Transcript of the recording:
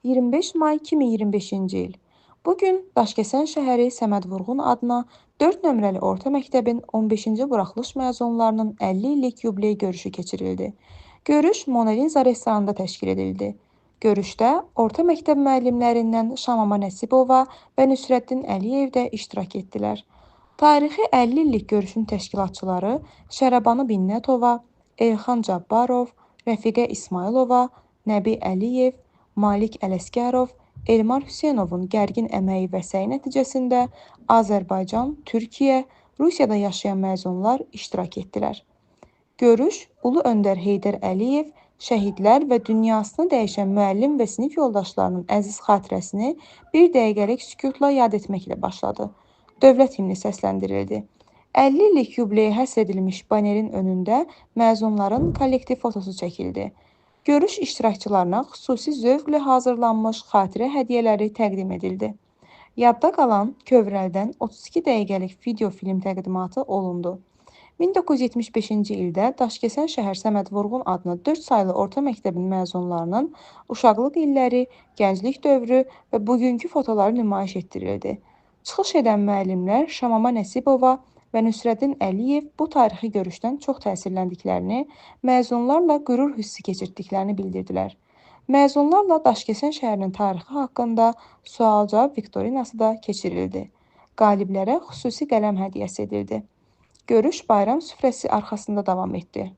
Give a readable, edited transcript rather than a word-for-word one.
25 may 2025-ci il. Bu gün Daşkəsən şəhəri Səməd Vurğun adına 4 nömrəli orta məktəbin 15-ci buraxılış məzunlarının 50 illik yubiley görüşü keçirildi. Görüş Monaliza restoranında təşkil edildi. Görüşdə orta məktəb müəllimlərindən Şamama Nəsibova və Nüsrəddin Əliyev də iştirak etdilər. Tarixi 50 illik görüşün təşkilatçıları Şərəbanı Binnətova, Elxan Cabbarov, Rəfiqə İsmailova, Nəbi Əliyev, Malik Ələsgərov, Elmar Hüseynovun gərgin əməyi və səyi nəticəsində Azərbaycan, Türkiyə, Rusiyada yaşayan məzunlar iştirak etdilər. Görüş Ulu Öndər Heydər Əliyev şəhidlər və dünyasını dəyişən müəllim və sinif yoldaşlarının əziz xatirəsini bir dəqiqəlik sükutla yad etməklə başladı. Dövlət himni səsləndirildi. 50 illik yubileyə həsr edilmiş banerin önündə məzunların kollektiv fotosu çəkildi. Görüş iştirakçılarına xüsusi zövqlə hazırlanmış xatirə hədiyyələri təqdim edildi. Yadda qalan Kövrəldən 32 dəqiqəlik video film təqdimatı olundu. 1975-ci ildə Daşkəsən şəhər Səməd Vurğun adına 4 saylı orta məktəbin məzunlarının uşaqlıq illəri, gənclik dövrü və bugünkü fotoları nümayiş etdirildi. Çıxış edən müəllimlər Şamama Nəsibova və Nüsrəddin Əliyev bu tarixi görüşdən çox təsirləndiklərini, məzunlarla qürur hissi keçirdiklərini bildirdilər. Məzunlarla Daşkəsən şəhərinin tarixi haqqında sual-cavab viktorinası da keçirildi. Qaliblərə xüsusi qələm hədiyyəsi edildi. Görüş bayram süfrəsi arxasında davam etdi.